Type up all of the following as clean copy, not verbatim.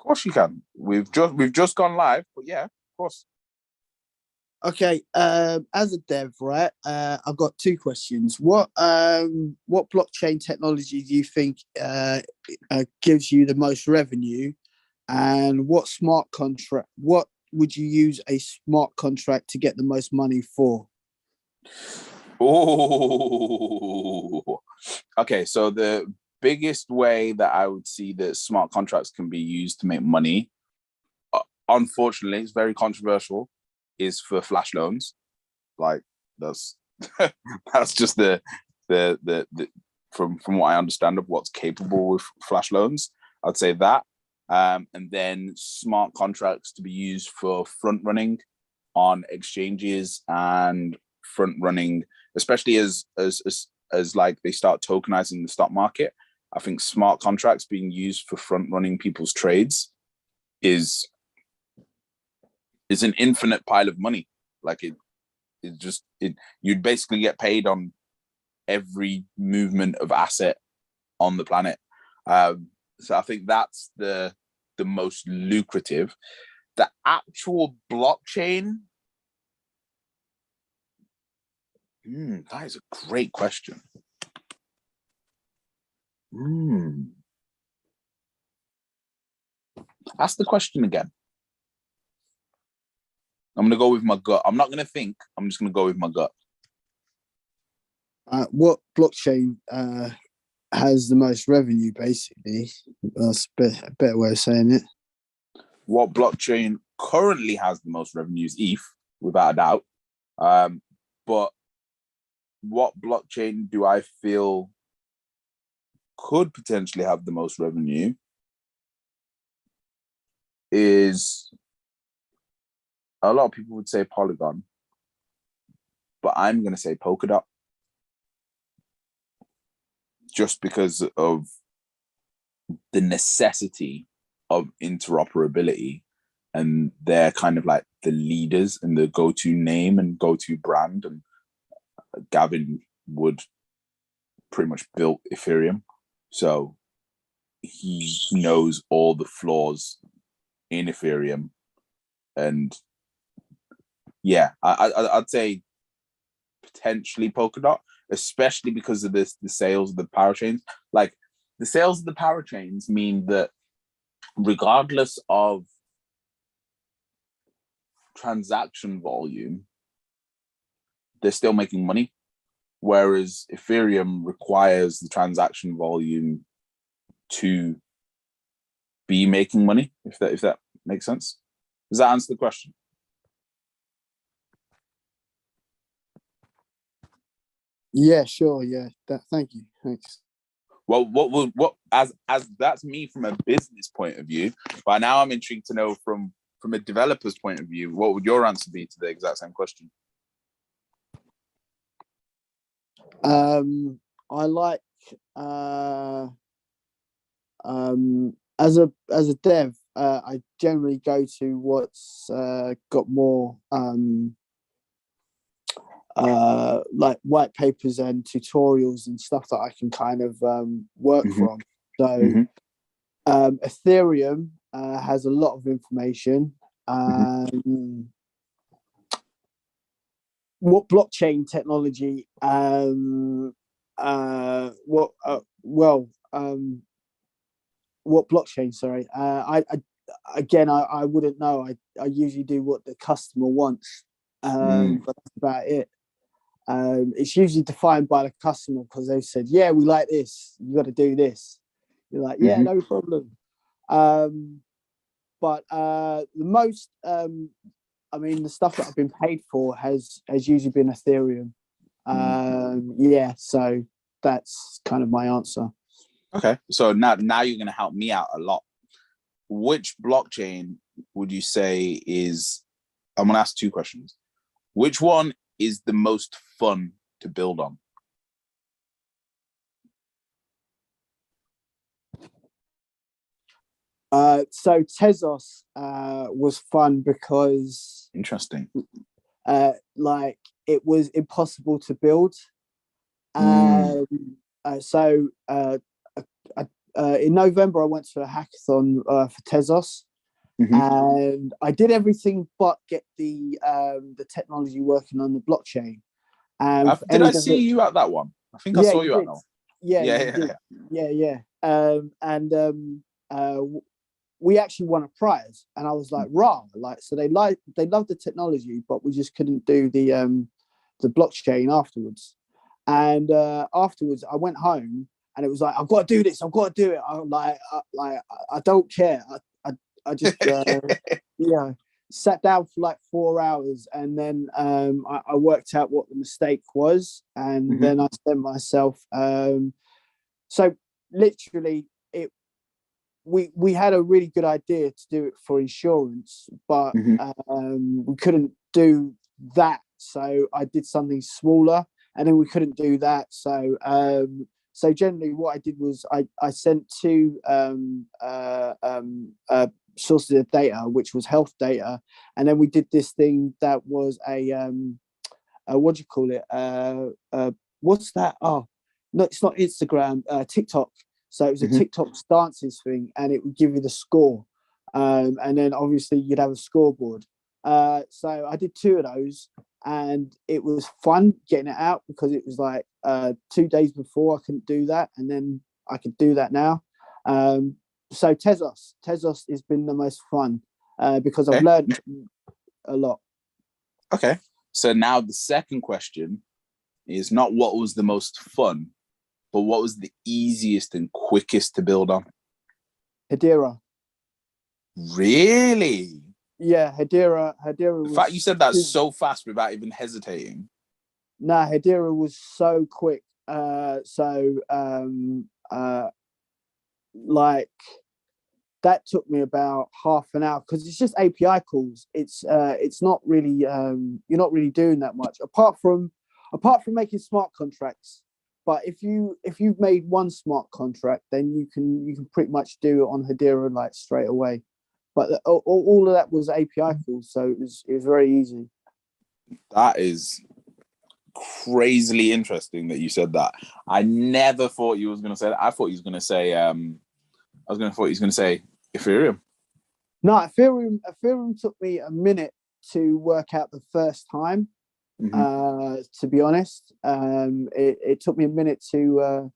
course you can. We've just gone live, but yeah, of course. Okay, as a dev, right? I've got two questions. What blockchain technology do you think gives you the most revenue, and what smart contract? What would you use a smart contract to get the most money for? Oh, okay. So the biggest way that I would see that smart contracts can be used to make money, unfortunately, it's very controversial, is for flash loans. Like that's that's just the from what I understand of what's capable with flash loans. I'd say that, and then smart contracts to be used for front running on exchanges and front running, especially as like they start tokenizing the stock market. I think smart contracts being used for front running people's trades is an infinite pile of money. Like you'd basically get paid on every movement of asset on the planet. So I think that's the most lucrative. The actual blockchain, that is a great question. Ask the question again. I'm going to go with my gut. I'm not going to think. I'm just going to go with my gut. What blockchain has the most revenue, basically? That's a better way of saying it. What blockchain currently has the most revenue is ETH, without a doubt. But what blockchain do I feel could potentially have the most revenue is, a lot of people would say Polygon, but I'm going to say Polkadot, just because of the necessity of interoperability, and they're kind of like the leaders and the go-to name and go-to brand. And Gavin Wood pretty much built Ethereum, so he knows all the flaws in Ethereum. And yeah, I'd say potentially Polkadot, especially because of the sales of the parachains. Like, the sales of the parachains mean that regardless of transaction volume, they're still making money. Whereas Ethereum requires the transaction volume to be making money, if that makes sense. Does that answer the question? Yeah, sure. Yeah, thank you. Thanks. Well, what as that's me from a business point of view, but now I'm intrigued to know from a developer's point of view, what would your answer be to the exact same question? I like as a dev, I generally go to what's got more like white papers and tutorials and stuff that I can kind of work from. So Ethereum has a lot of information. What blockchain technology? What blockchain? Sorry, I wouldn't know. I usually do what the customer wants, but that's about it. It's usually defined by the customer, because they've said, yeah, we like this, you got to do this. You're like, yeah, no problem. But the most, the stuff that I've been paid for has usually been Ethereum. Yeah, so that's kind of my answer. Okay, so now you're going to help me out a lot. Which blockchain would you say is, I'm going to ask two questions. Which one is the most fun to build on? So Tezos was fun because interesting. Like, it was impossible to build. So in November, I went to a hackathon for Tezos, and I did everything but get the technology working on the blockchain. And Did I see you at that one? I think I saw you you at did. that one. Yeah, you did. Yeah. We actually won a prize, and I was like, "Rah!" Like, so they loved the technology, but we just couldn't do the blockchain afterwards. And afterwards, I went home, and it was like, "I've got to do this. I've got to do it." I don't care. I just sat down for like 4 hours, and then I worked out what the mistake was, and then I sent myself. So literally, we had a really good idea to do it for insurance, but we couldn't do that. So I did something smaller, and then we couldn't do that. So generally, what I did was I sent two sources of data, which was health data, and then we did this thing that was a what do you call it? What's that? Oh, no, it's not Instagram. TikTok. So it was a TikTok stances thing, and it would give you the score, and then obviously you'd have a scoreboard. So I did 2 of those, and it was fun getting it out because it was like 2 days before I couldn't do that, and then I could do that now. So Tezos has been the most fun because I've learned a lot. Okay, so now the second question is not what was the most fun, but what was the easiest and quickest to build on? Hedera. Really? Yeah, Hedera. The fact you said that so fast without even hesitating. Nah, Hedera was so quick. Like that took me about half an hour because it's just API calls. It's not really you're not really doing that much apart from making smart contracts. But if you've made one smart contract, then you can pretty much do it on Hedera like straight away. But all of that was API calls, so it was very easy. That is crazily interesting that you said that. I never thought you was going to say that. I thought he was going to say Ethereum. No, Ethereum took me a minute to work out the first time. To be honest, it took me a minute to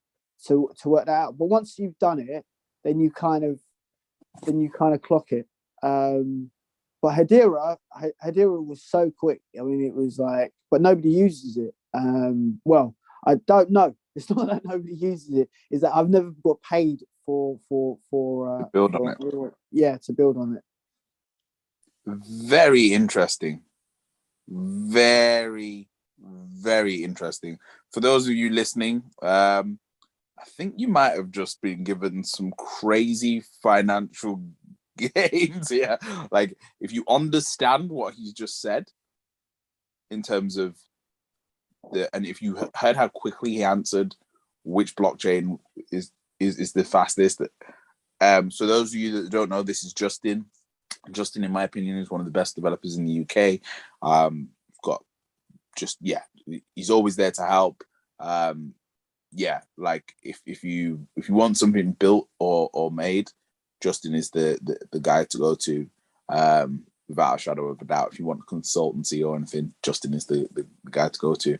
work that out. But once you've done it, then you kind of clock it. But Hedera was so quick. I mean, it was like, but nobody uses it. Well, I don't know. It's not that nobody uses it. Is that I've never got paid for to build on it. Yeah, to build on it. Very interesting. Very, very interesting. For those of you listening, I think you might have just been given some crazy financial gains here. Like, if you understand what he's just said in terms of and if you heard how quickly he answered which blockchain is the fastest. So those of you that don't know, this is Justin. Justin, in my opinion, is one of the best developers in the UK. He's always there to help. Like if you want something built or made, Justin is the guy to go to, without a shadow of a doubt. If you want consultancy or anything, Justin is the guy to go to.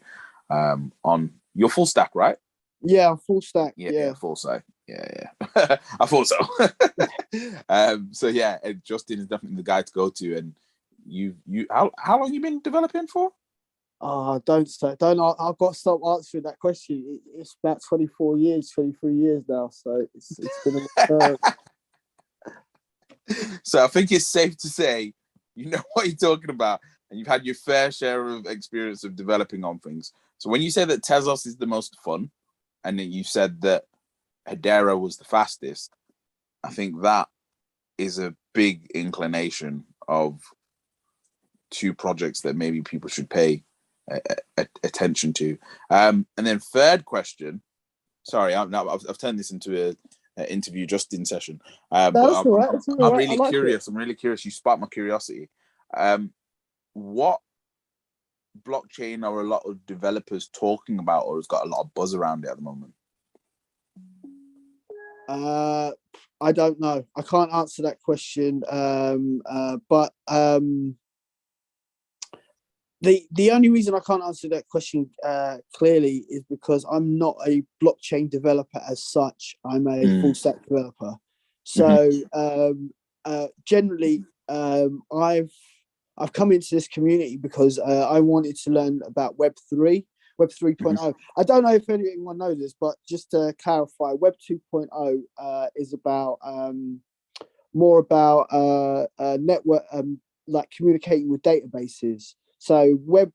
On your full stack, right? Yeah, full stack. Yeah, full stack. Yeah. I thought so. So yeah, Justin is definitely the guy to go to. And you how long you been developing for? Oh, don't I've got to stop answering that question. It's about 23 years now. So it's been a So I think it's safe to say you know what you're talking about, and you've had your fair share of experience of developing on things. So when you say that Tezos is the most fun, and then you said that Hedera was the fastest, I think that is a big inclination of two projects that maybe people should pay attention to. And then third question. Sorry, I've turned this into an interview Justin session. I'm really like curious. I'm really curious. You sparked my curiosity. What blockchain are a lot of developers talking about, or has got a lot of buzz around it at the moment? Uh, I don't know. I can't answer that question. But the only reason I can't answer that question clearly is because I'm not a blockchain developer as such. I'm a full stack developer. So generally, I've come into this community because I wanted to learn about Web 3.0. I don't know if anyone knows this, but just to clarify, Web 2.0 is about more about network, like communicating with databases. So Web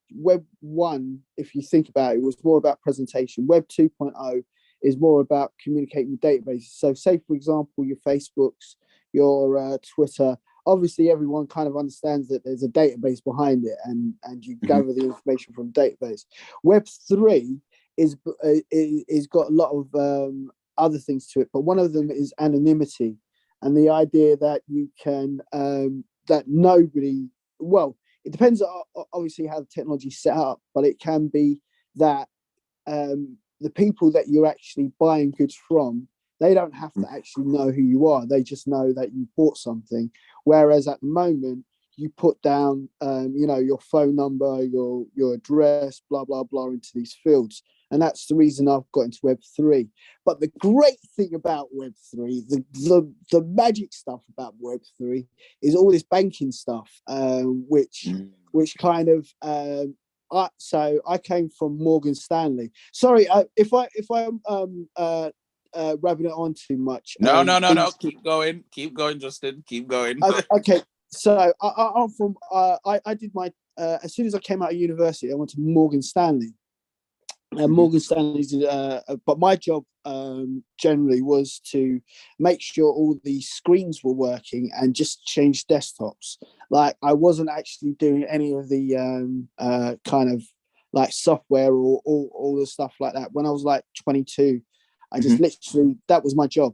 1, if you think about it, was more about presentation. Web 2.0 is more about communicating with databases. So say, for example, your Facebooks, your Twitter, obviously everyone kind of understands that there's a database behind it, and you gather the information from database. Web 3 is got a lot of other things to it, but one of them is anonymity, and the idea that you can that nobody, well, it depends obviously how the technology is set up, but it can be that the people that you're actually buying goods from, they don't have to actually know who you are. They just know that you bought something. Whereas at the moment, you put down, your phone number, your address, blah, blah, blah, into these fields. And that's the reason I've got into Web3. But the great thing about Web3, the magic stuff about Web3 is all this banking stuff, which kind of so I came from Morgan Stanley. Sorry, if I'm rubbing it on too much. No. Keep going, Justin. Keep going. Okay, so I'm from. I did my as soon as I came out of university, I went to Morgan Stanley. Morgan Stanley's, but my job generally was to make sure all the screens were working and just change desktops. Like I wasn't actually doing any of the kind of like software or all the stuff like that. When I was like 22, I just literally, that was my job.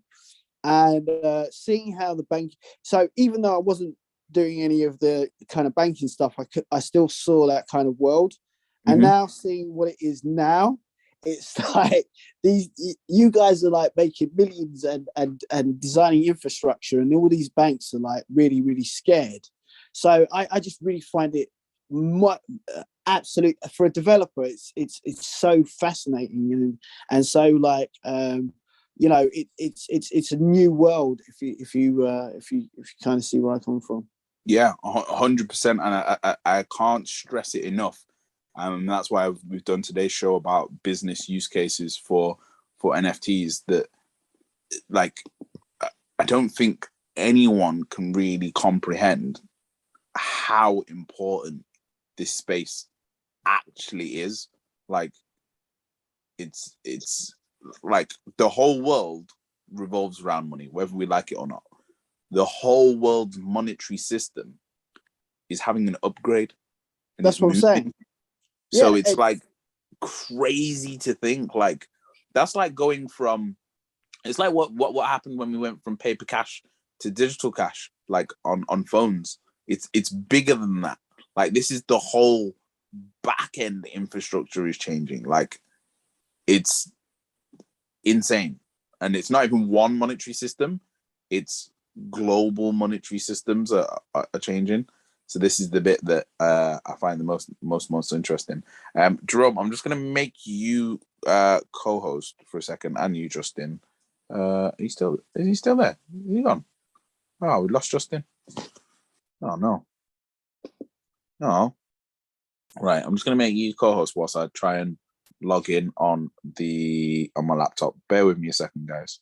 And seeing how the bank, so even though I wasn't doing any of the kind of banking stuff, I still saw that kind of world. And now seeing what it is now, it's like you guys are like making millions and designing infrastructure, and all these banks are like really, really scared. So I just really find it absolute, for a developer, it's so fascinating and so like it's a new world if you kind of see where I come from. Yeah, 100%, and I can't stress it enough. That's why we've done today's show about business use cases for NFTs. That, like, I don't think anyone can really comprehend how important this space actually is. Like, it's like the whole world revolves around money, whether we like it or not. The whole world's monetary system is having an upgrade. And that's what I'm saying. So it's like crazy to think, like, that's like going from, it's like what happened when we went from paper cash to digital cash, like on phones. It's bigger than that. Like, this is the whole back end infrastructure is changing. Like, it's insane. And it's not even one monetary system, it's global monetary systems are changing. So this is the bit that I find the most interesting. Jerome, I'm just gonna make you co-host for a second, and you, Justin. Is he still there? Is he gone? Oh, we lost Justin. Oh no. Oh. Right. I'm just gonna make you co-host whilst I try and log in on my laptop. Bear with me a second, guys.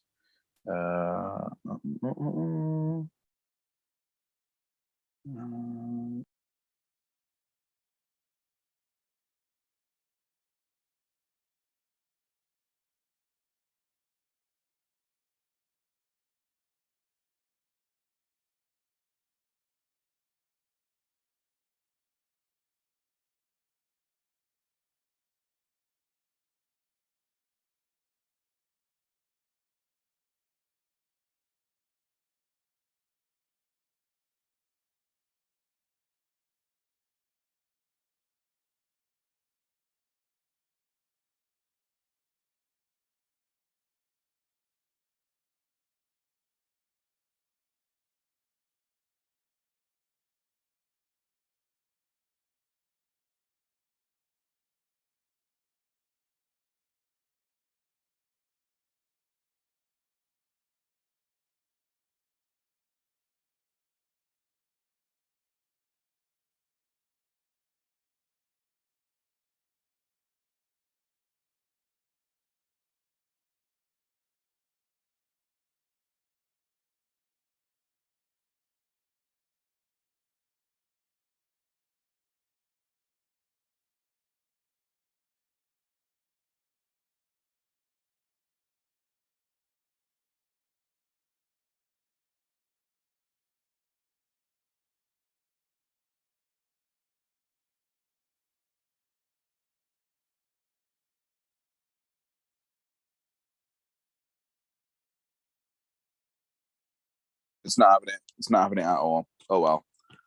It's not having it. It's not having it at all. Oh well.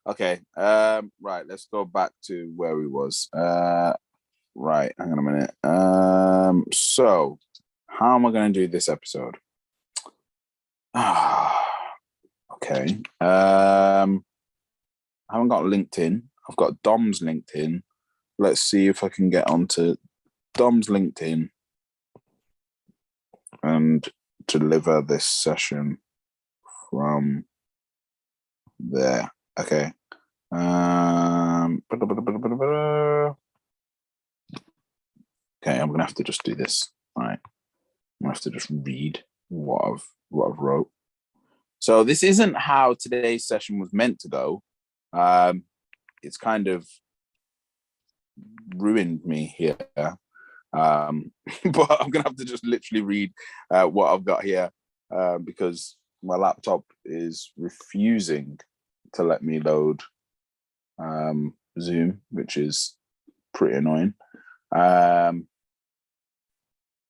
Okay. Right. Let's go back to where we was. Right. Hang on a minute. So how am I going to do this episode? Okay. I haven't got LinkedIn. I've got Dom's LinkedIn. Let's see if I can get onto Dom's LinkedIn and deliver this session from there. Okay. Okay, I'm gonna have to just do this. All right. I'm gonna have to just read what I've wrote. So this isn't how today's session was meant to go. It's kind of ruined me here. But I'm gonna have to just literally read what I've got here because my laptop is refusing to let me load Zoom, which is pretty annoying.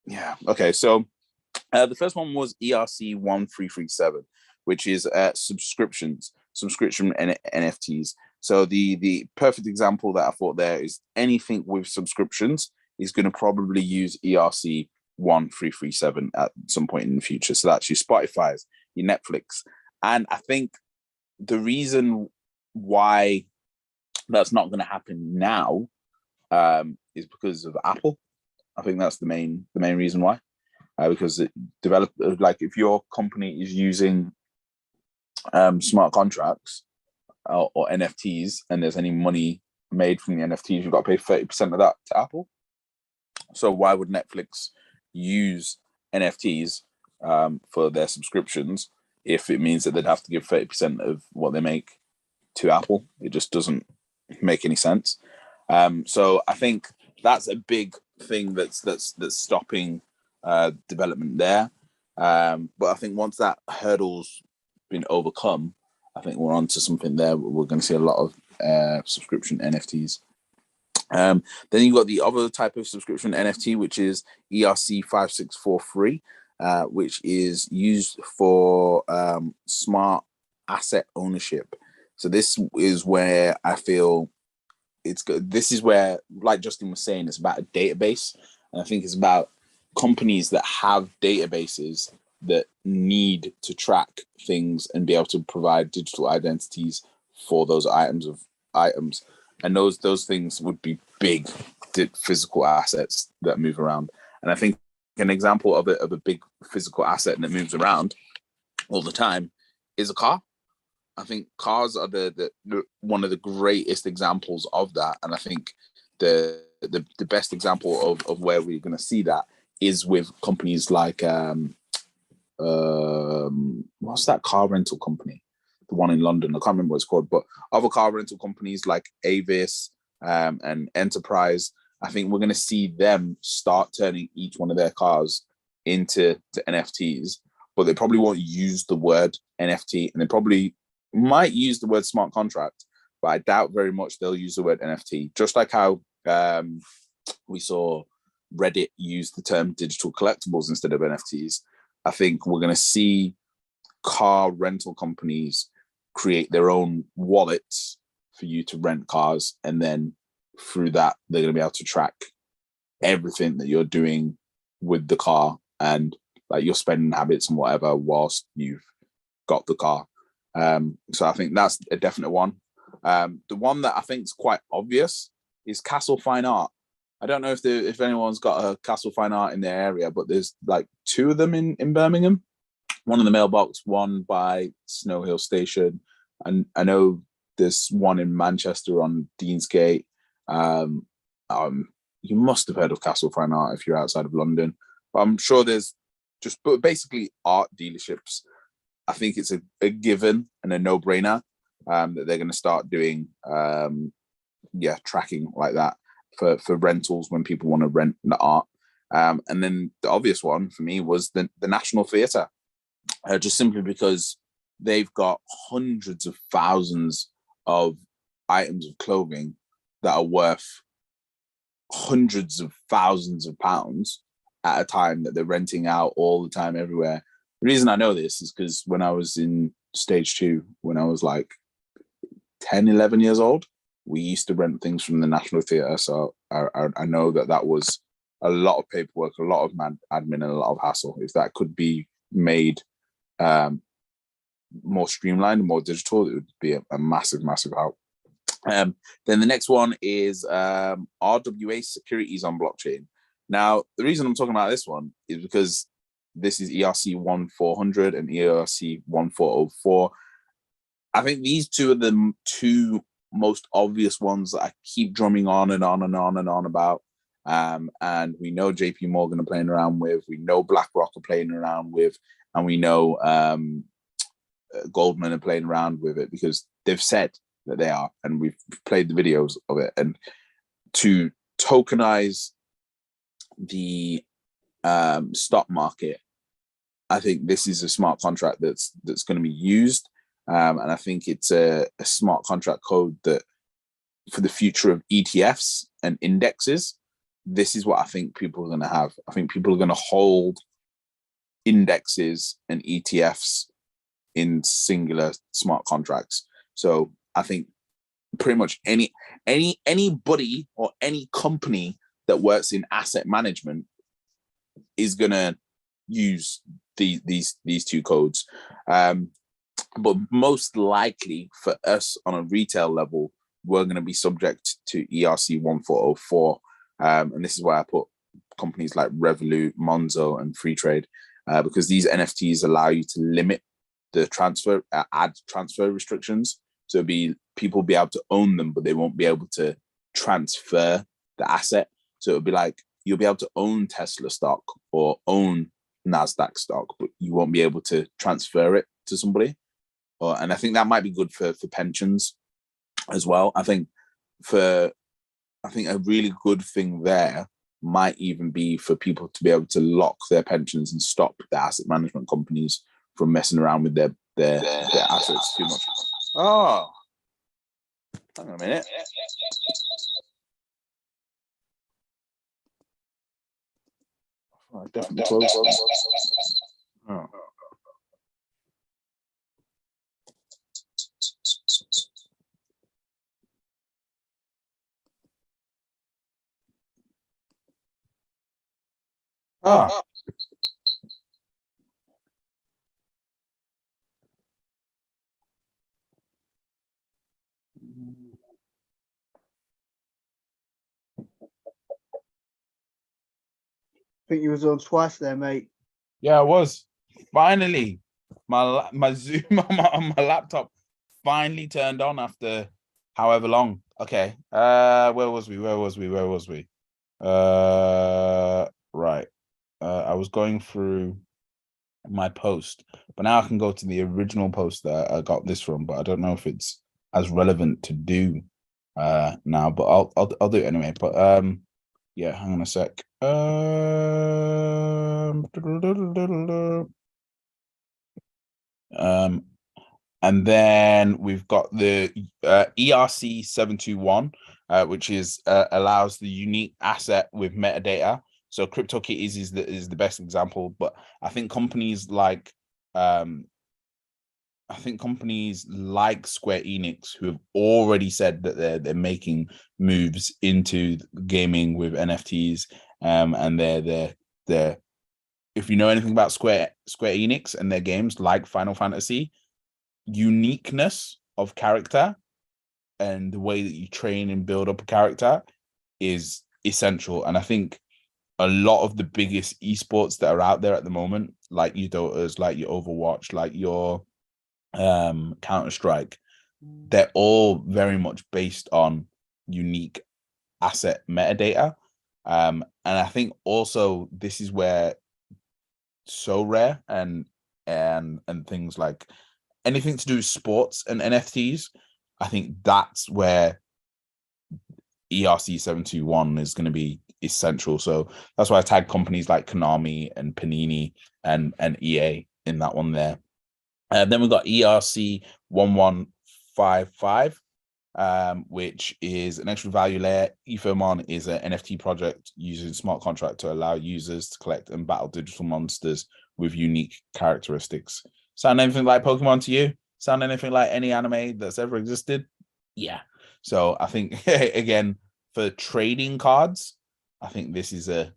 Yeah. Okay. So the first one was ERC 1337, which is subscription and NFTs. So the perfect example that I thought there is anything with subscriptions is going to probably use ERC 1337 at some point in the future. So that's your Spotify's, your Netflix. And I think the reason why that's not going to happen now is because of Apple. I think that's the main reason why. Because it developed, like if your company is using smart contracts or NFTs and there's any money made from the NFTs, you've got to pay 30% of that to Apple. So why would Netflix use NFTs for their subscriptions if it means that they'd have to give 30% of what they make to Apple? It just doesn't make any sense. So I think that's a big thing that's stopping development there. But I think once that hurdle's been overcome, I think we're on to something there. We're going to see a lot of subscription NFTs. Then you've got the other type of subscription NFT, which is ERC 5643, which is used for smart asset ownership. So this is where I feel it's good. This is where, like Justin was saying, it's about a database. And I think it's about companies that have databases that need to track things and be able to provide digital identities for those items. And those things would be big physical assets that move around. And I think an example of a big physical asset that moves around all the time is a car. I think cars are the one of the greatest examples of that. And I think the best example of where we're going to see that is with companies like what's that car rental company? The one in London. I can't remember what it's called, but other car rental companies like Avis and Enterprise, I think we're going to see them start turning each one of their cars into NFTs, but they probably won't use the word NFT, and they probably might use the word smart contract, but I doubt very much they'll use the word NFT. Just like how we saw Reddit use the term digital collectibles instead of NFTs, I think we're going to see car rental companies create their own wallets for you to rent cars, and then through that they're going to be able to track everything that you're doing with the car and like your spending habits and whatever whilst you've got the car. So I think that's a definite one. The one that I think is quite obvious is Castle Fine Art. I don't know if anyone's got a Castle Fine Art in their area, but there's like two of them in Birmingham. One in the Mailbox, one by Snow Hill Station, and I know there's one in Manchester on Deansgate. You must have heard of Castle Fine Art if you're outside of London, but I'm sure there's but basically art dealerships. I think it's a given and a no-brainer that they're going to start doing tracking like that for rentals when people want to rent the art. And then the obvious one for me was the National Theatre, just simply because they've got hundreds of thousands of items of clothing that are worth hundreds of thousands of pounds at a time that they're renting out all the time everywhere. The reason I know this is because when I was in stage 2 when I was like 10, 11 years old. We used to rent things from the National Theatre, so I know that was a lot of paperwork, a lot of admin, and a lot of hassle. If that could be made more streamlined, more digital, it would be a massive, massive help. Then the next one is RWA securities on blockchain. Now, the reason I'm talking about this one is because this is ERC 1400 and ERC 1404. I think these two are the two most obvious ones that I keep drumming on and on and on and on about. And we know JP Morgan are playing around with, we know BlackRock are playing around with, and we know Goldman are playing around with it because they've said that they are, and we've played the videos of it. And to tokenize the stock market, I think this is a smart contract that's going to be used. And I think it's a smart contract code that for the future of ETFs and indexes, this is what I think people are going to have. I think people are going to hold indexes and ETFs in singular smart contracts. So I think pretty much anybody or any company that works in asset management is going to use these two codes. But most likely for us on a retail level, we're going to be subject to ERC 1404. And this is why I put companies like Revolut, Monzo, and Free Trade, because these NFTs allow you to limit the transfer, add transfer restrictions. So people be able to own them, but they won't be able to transfer the asset. So it'll be like you'll be able to own Tesla stock or own NASDAQ stock, but you won't be able to transfer it to somebody. And I think that might be good for pensions as well. I think a really good thing there might even be for people to be able to lock their pensions and stop the asset management companies from messing around with their assets too much. Oh, hang on a minute. Oh, definitely close. Oh. Ah. I think you was on twice there, mate. Yeah, I was. Finally, my Zoom on my laptop finally turned on after however long. Okay. Where was we? Right. I was going through my post, but now I can go to the original post that I got this from, but I don't know if it's as relevant to do now, but I'll do it anyway. But yeah, hang on a sec. And then we've got the ERC 721, which is allows the unique asset with metadata. So CryptoKitties is the best example, but I think companies like Square Enix, who have already said that they're making moves into gaming with NFTs, and they're if you know anything about Square Enix and their games like Final Fantasy, uniqueness of character and the way that you train and build up a character is essential. And I think a lot of the biggest esports that are out there at the moment, like your Dotas, like your Overwatch, like your Counter-Strike, they're all very much based on unique asset metadata. And I think also this is where So Rare and things like anything to do with sports and NFTs, I think that's where ERC 721 is going to be essential. So that's why I tagged companies like Konami and Panini and EA in that one there. Then we've got ERC 1155, which is an extra value layer. Ethermon is an NFT project using smart contract to allow users to collect and battle digital monsters with unique characteristics. Sound anything like Pokemon to you? Sound anything like any anime that's ever existed? Yeah. So I think again, for trading cards, I think this is a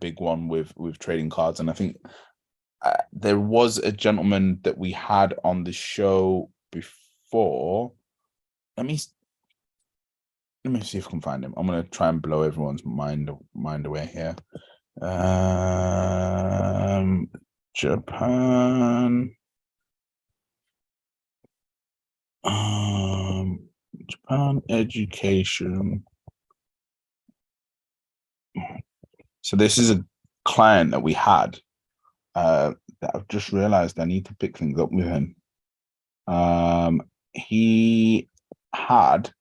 big one with trading cards. And I think there was a gentleman that we had on the show before. Let me see if I can find him. I'm gonna try and blow everyone's mind away here. Japan. Japan education. So this is a client that we had that I've just realized I need to pick things up with him. He had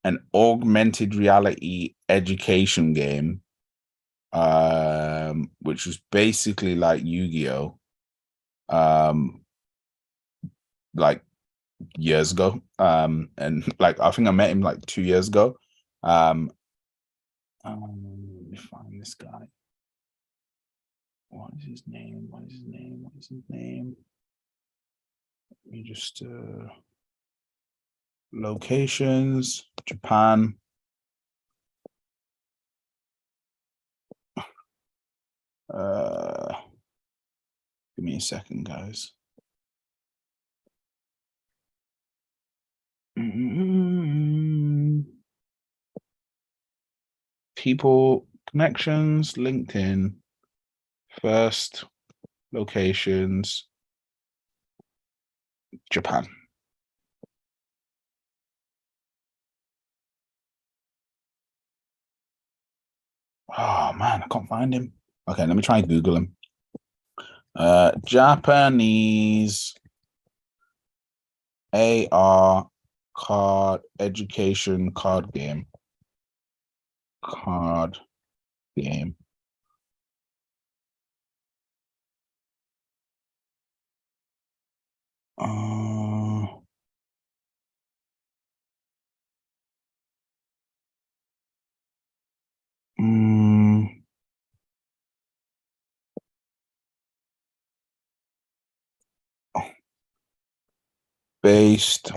an augmented reality education game, which was basically like Yu-Gi-Oh, like years ago. And like I think I met him like 2 years ago. Let me find this guy. What is his name? What is his name? What is his name? Let me just locations, Japan. Give me a second, guys. People, connections, LinkedIn, first, locations, Japan. Oh man, I can't find him. Okay, let me try and Google him. Japanese AR card education card game. Card game. Based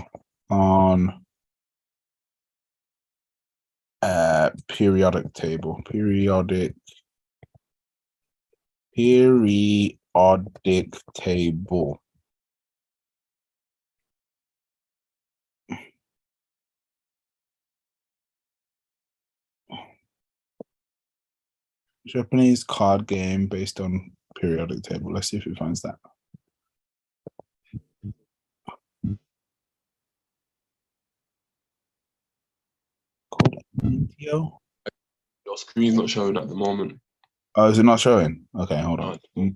on periodic table. Periodic table. Japanese card game based on periodic table. Let's see if it finds that. Your screen's not showing at the moment. Oh, is it not showing? Okay, hold on. Wait.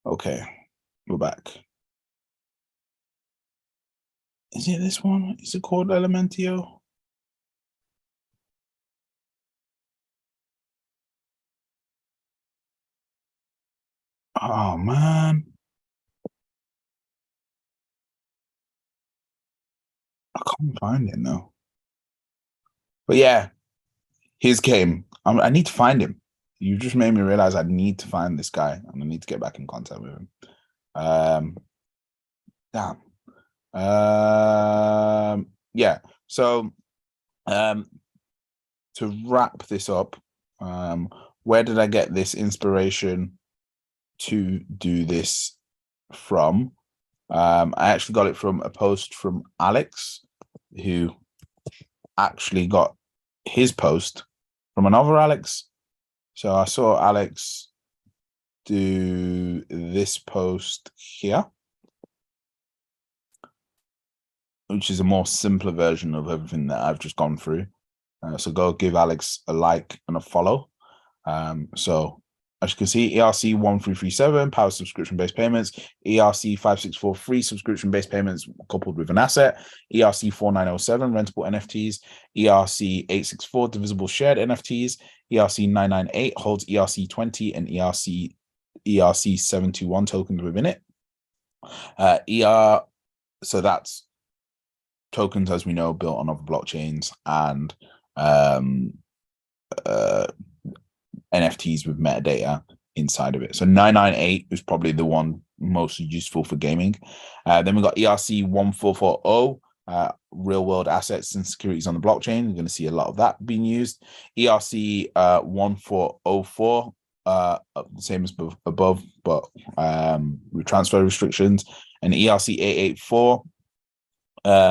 Okay, we're back. Is it this one? Is it called Elementio? Oh man, I can't find it now. But yeah, his game. I need to find him. You just made me realize I need to find this guy, and I need to get back in contact with him. Damn. Yeah. So, to wrap this up, where did I get this inspiration to do this from? I actually got it from a post from Alex, who actually got his post from another Alex. So I saw Alex do this post here, which is a more simpler version of everything that I've just gone through. So go give Alex a like and a follow. So as you can see, ERC 1337, power subscription-based payments, ERC 5643, subscription-based payments coupled with an asset, ERC 4907, rentable NFTs, ERC 864, divisible shared NFTs, ERC 998 holds ERC 20 and ERC 721 tokens within it. So that's tokens, as we know, built on other blockchains and NFTs with metadata inside of it. So 998 is probably the one most useful for gaming. Then we got ERC 1440, real world assets and securities on the blockchain. You're going to see a lot of that being used. ERC 1404, same as above, but with transfer restrictions. And ERC 884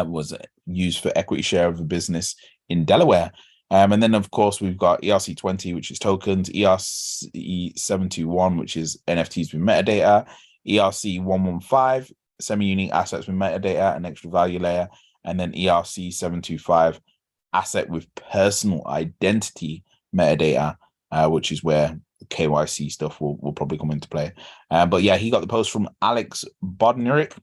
was used for equity share of a business in Delaware. And then, of course, we've got ERC 20, which is tokens, ERC 721, which is NFTs with metadata, ERC 115, semi-unique assets with metadata and extra value layer, and then ERC 725, asset with personal identity metadata, which is where the KYC stuff will probably come into play. But yeah, he got the post from Alex Bodnaric,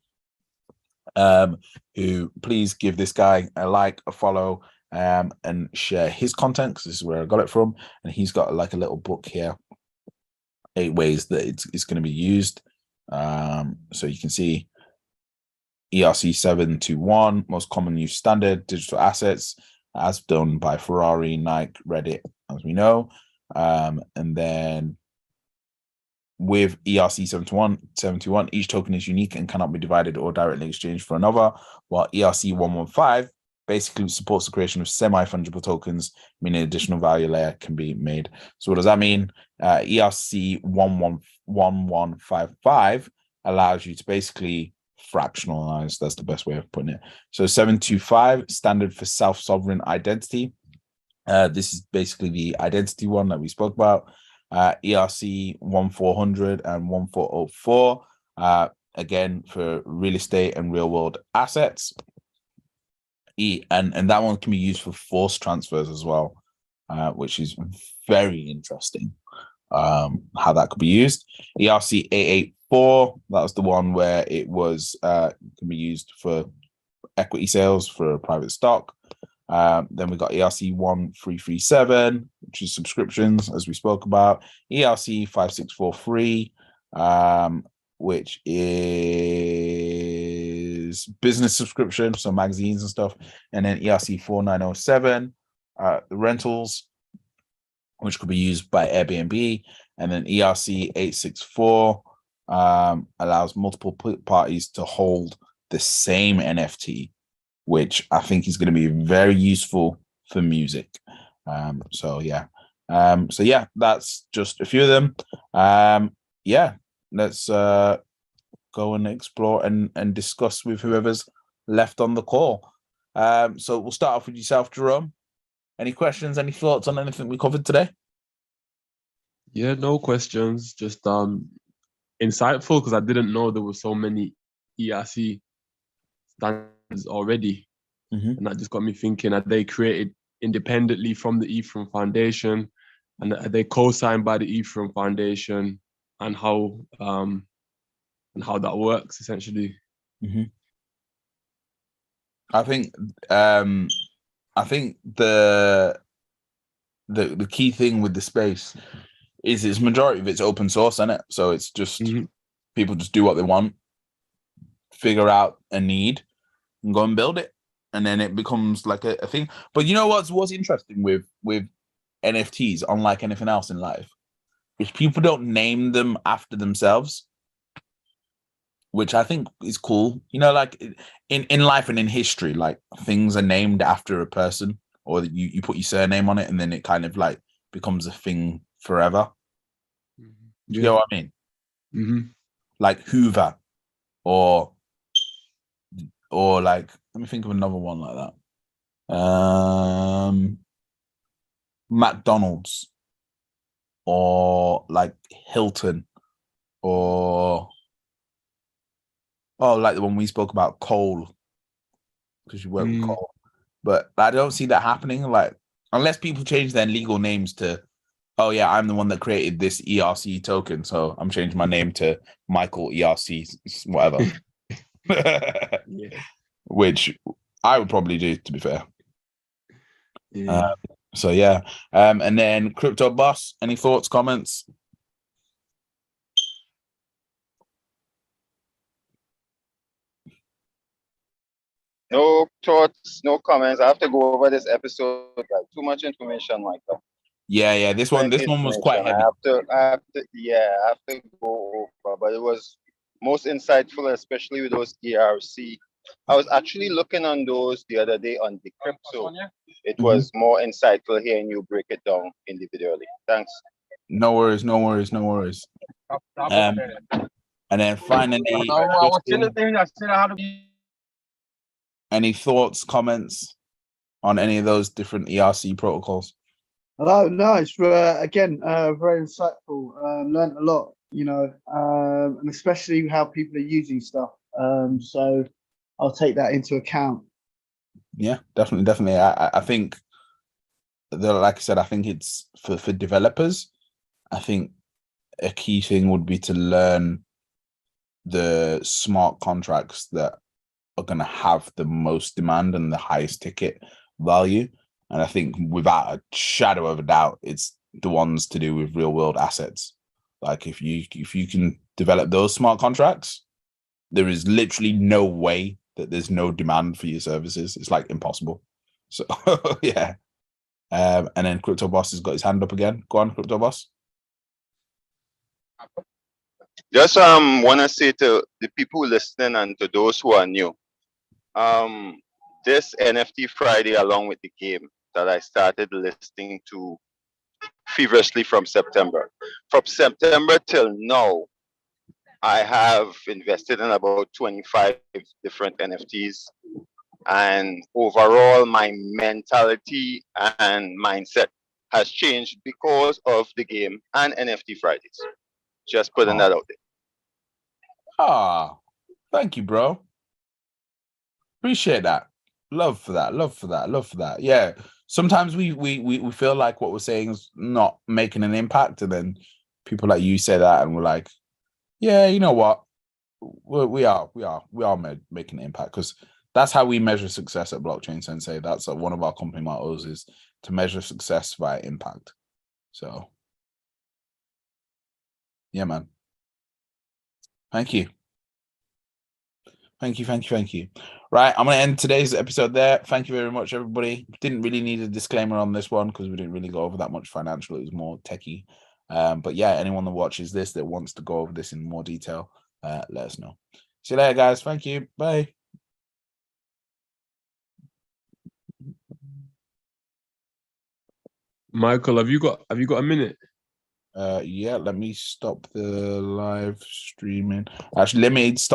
who please give this guy a like, a follow, and share his content, because this is where I got it from. And he's got like a little book here, 8 ways that it's going to be used. So you can see ERC 721, most common use standard digital assets, as done by Ferrari, Nike, Reddit, as we know. And then with ERC 721, each token is unique and cannot be divided or directly exchanged for another, while ERC 115 basically supports the creation of semi-fungible tokens, meaning additional value layer can be made. So what does that mean? ERC 1155 allows you to basically fractionalize. That's the best way of putting it. So 725, standard for self-sovereign identity. This is basically the identity one that we spoke about. ERC 1400 and 1404, again, for real estate and real world assets. And that one can be used for forced transfers as well, which is very interesting, how that could be used. ERC 884, that was the one where it was can be used for equity sales for private stock. Then we got ERC 1337, which is subscriptions, as we spoke about. ERC 5643, which is business subscription, so magazines and stuff. And then ERC 4907, the rentals, which could be used by Airbnb. And then ERC 864 allows multiple parties to hold the same NFT, which I think is going to be very useful for music. So yeah, that's just a few of them. Let's go and explore and discuss with whoever's left on the call. So we'll start off with yourself, Jerome. Any questions, any thoughts on anything we covered today? Yeah, no questions. Just insightful, because I didn't know there were so many ERC standards already. And that just got me thinking, are they created independently from the Ethereum Foundation? And are they co-signed by the Ethereum Foundation? And how that works essentially? I think the key thing with the space is its majority of it's open source, isn't it? So it's just people just do what they want, figure out a need, and go and build it, and then it becomes like a thing. But you know what's interesting with NFTs, unlike anything else in life, is people don't name them after themselves, which I think is cool. You know, like in life and in history, like things are named after a person, or you put your surname on it, and then it kind of like becomes a thing forever. You know what I mean? Like Hoover, or like, let me think of another one like that. McDonald's, or like Hilton, or like the one we spoke about, Cole, because you work with Cole. But I don't see that happening, like, unless people change their legal names to oh yeah, I'm the one that created this ERC token, so I'm changing my name to Michael ERC, whatever. Yeah. Which I would probably do, to be fair. Yeah. So yeah. And then Crypto Boss, any thoughts, comments? No thoughts, no comments. I have to go over this episode. Like too much information, Michael. Yeah. This one was quite heavy. I have to go over. But it was most insightful, especially with those ERC. I was actually looking on those the other day on the crypto. It was more insightful hearing you break it down individually. Thanks. No worries. And then finally, any thoughts, comments on any of those different ERC protocols? Oh, no, it's again very insightful. Learned a lot, and especially how people are using stuff. So I'll take that into account. Yeah, definitely. I think that, like I said, I think it's for developers. I think a key thing would be to learn the smart contracts that are going to have the most demand and the highest ticket value. And I think without a shadow of a doubt, it's the ones to do with real world assets. Like if you can develop those smart contracts, there is literally no way that there's no demand for your services. It's like impossible. So yeah. And then Crypto Boss has got his hand up again. Go on, Crypto Boss. Just want to say to the people listening and to those who are new, this NFT Friday, along with the game that I started listening to feverishly from September. From September till now, I have invested in about 25 different NFTs. And overall, my mentality and mindset has changed because of the game and NFT Fridays. Just putting that out there. Thank you, bro. Appreciate that. Love for that. Yeah. Sometimes we feel like what we're saying is not making an impact, and then people like you say that, and we're like, yeah, you know what? We are making an impact, because that's how we measure success at Blockchain Sensei. That's one of our company mottos, is to measure success by impact. So yeah, man. Thank you. Right, I'm going to end today's episode there. Thank you very much, everybody. Didn't really need a disclaimer on this one because we didn't really go over that much financial. It was more techie. But yeah, anyone that watches this that wants to go over this in more detail, let us know. See you later, guys. Thank you. Bye. Michael, have you got a minute? Yeah, let me stop the live streaming. Actually, let me stop.